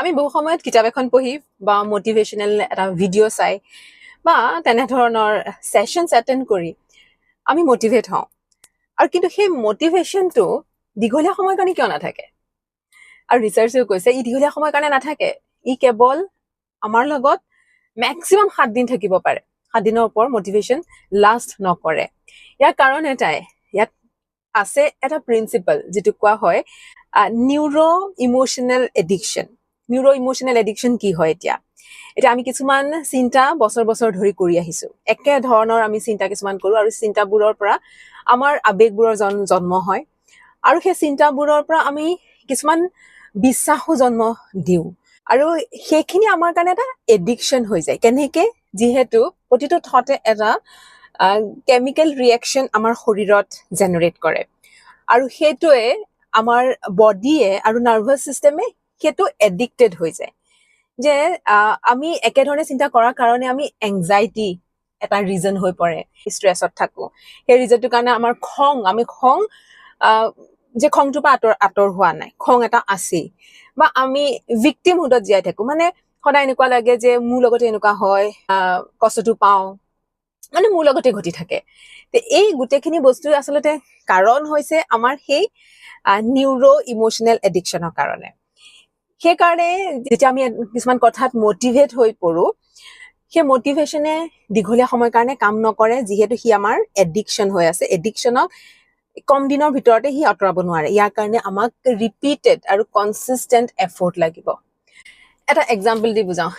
আমি বহু সময়ত কিতাপ এখন পঢ়ি বা মটিভেশ্যনেল এটা ভিডিঅ' চাই বা তেনেধৰণৰ ছেশ্যনছ এটেণ্ড কৰি আমি মটিভেট হওঁ আৰু কিন্তু সেই মটিভেশ্যনটো দীঘলীয়া সময়ৰ কাৰণে কিয় নাথাকে আৰু ৰিচাৰ্চেও কৈছে ই দীঘলীয়া সময়ৰ কাৰণে নাথাকে ই কেৱল আমাৰ লগত মেক্সিমাম 7 দিন থাকিব পাৰে 7 দিনৰ ওপৰ মটিভেশ্যন লাষ্ট নকৰে ইয়াৰ কাৰণ এটাই ইয়াত আছে এটা প্ৰিন্সিপল যিটো কোৱা হয় neuro emotional addiction neuro emotional addiction কি হয় এতিয়া আমি কিছুমান চিন্তা বছৰ বছৰ ধৰি কৰি আহিছো একে ধৰণৰ আমি চিন্তা কিছুমান কৰো আৰু চিন্তাবোৰৰ পৰা আমাৰ আবেগবোৰৰ জন্ম হয় আৰু সেই চিন্তাবোৰৰ পৰা আমি কিছুমান বিশ্বাসো জন্ম দিওঁ আৰু সেইখিনি আমাৰ কাৰণে এটা এডিকশ্যন হৈ যায় কেনেকৈ যিহেতু প্ৰতিটো থটে এটা কেমিকেল ৰিয়েকশ্যন আমাৰ শৰীৰত জেনেৰেট কৰে আৰু সেইটোৱে আমাৰ বডিয়ে আৰু নাৰ্ভাছ চিষ্টেমে সেইটো এডিক্টেড হৈ যায় যে আমি একেধৰণে চিন্তা কৰাৰ কাৰণে আমি এংজাইটি এটা ৰিজন হৈ পৰে ষ্ট্ৰেছত থাকোঁ সেই ৰিজনটোৰ কাৰণে আমাৰ আমি খং যে খংটোৰ পৰা আঁতৰ হোৱা নাই খং এটা আছেই বা আমি ভিক্টিমহুডত জীয়াই থাকোঁ মানে সদায় এনেকুৱা লাগে যে মোৰ লগতে এনেকুৱা হয় কষ্টটো পাওঁ মানে মোৰ লগতে ঘটি থাকে এই গোটেইখিনি বস্তু আচলতে কাৰণ হৈছে আমাৰ সেই নিউৰো ইমোশ্যনেল এডিকশ্যনৰ কাৰণে সেইকাৰণে যেতিয়া আমি কিছুমান কথাত মটিভেট হৈ পৰোঁ সেই মটিভেশ্যনে দীঘলীয়া সময়ৰ কাৰণে কাম নকৰে যিহেতু সি আমাৰ এডিকশ্যন হৈ আছে এডিকশ্যনক কম দিনৰ ভিতৰতে সি আঁতৰাব নোৱাৰে ইয়াৰ কাৰণে আমাক ৰিপিটেড আৰু কনচিষ্টেণ্ট এফৰ্ট লাগিব এটা এক্সাম্পল দি বুজাওঁ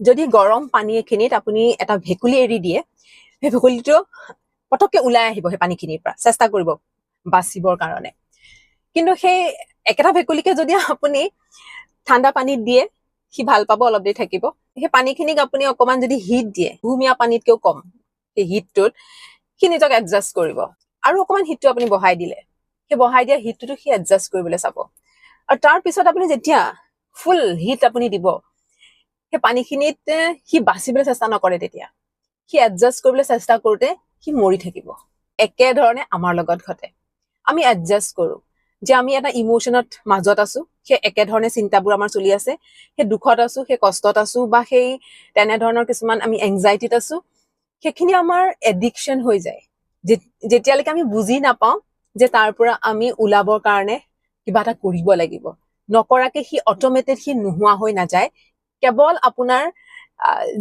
যদি গৰম পানী এখিনিত আপুনি এটা ভেকুলী এৰি দিয়ে সেই ভেকুলীটো পটককৈ ওলাই আহিব সেই পানীখিনিৰ পৰা চেষ্টা কৰিব বাচিবৰ কাৰণে কিন্তু সেই একেটা ভেকুলীকে যদি আপুনি ঠাণ্ডা পানীত দিয়ে সি ভাল পাব অলপ দেৰি থাকিব সেই পানীখিনিক আপুনি অকণমান যদি হিট দিয়ে কুহুমীয়া পানীতকৈও কম সেই হিটটোত সি নিজক এডজাষ্ট কৰিব আৰু অকণমান হিটটো আপুনি বঢ়াই দিলে সেই বঢ়াই দিয়া হিটটোতো সি এডজাষ্ট কৰিবলৈ চাব আৰু তাৰপিছত আপুনি যেতিয়া ফুল হিট আপুনি দিব সেই পানীখিনিত সি বাচিবলৈ চেষ্টা নকৰে তেতিয়া সি এডজাষ্ট কৰিবলৈ চেষ্টা কৰোঁতে সি মৰি থাকিব একেধৰণে আমাৰ লগত ঘটে আমি এডজাষ্ট কৰোঁ যে আমি এটা ইমোশ্যনত মাজত আছোঁ সেই একেধৰণে চিন্তাবোৰ আমাৰ চলি আছে সেই দুখত আছোঁ সেই কষ্টত আছোঁ বা সেই তেনেধৰণৰ কিছুমান আমি এংজাইটিত আছোঁ সেইখিনি আমাৰ এডিকশ্যন হৈ যায় যেতিয়ালৈকে আমি বুজি নাপাওঁ যে তাৰ পৰা আমি ওলাবৰ কাৰণে কিবা এটা কৰিব লাগিব নকৰাকৈ সি অট'মেটেড সি নোহোৱা হৈ নাযায় কেৱল আপোনাৰ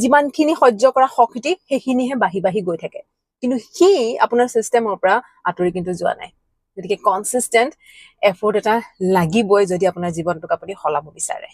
যিমানখিনি সহ্য কৰা শক্তি সেইখিনিহে বাঢ়ি বাঢ়ি গৈ থাকে কিন্তু সি আপোনাৰ চিষ্টেমৰ পৰা আঁতৰি কিন্তু যোৱা নাই গতিকে কনচিষ্টেণ্ট এফৰ্ট এটা লাগিবই যদি আপোনাৰ জীৱনটোক আপুনি সলাব বিচাৰে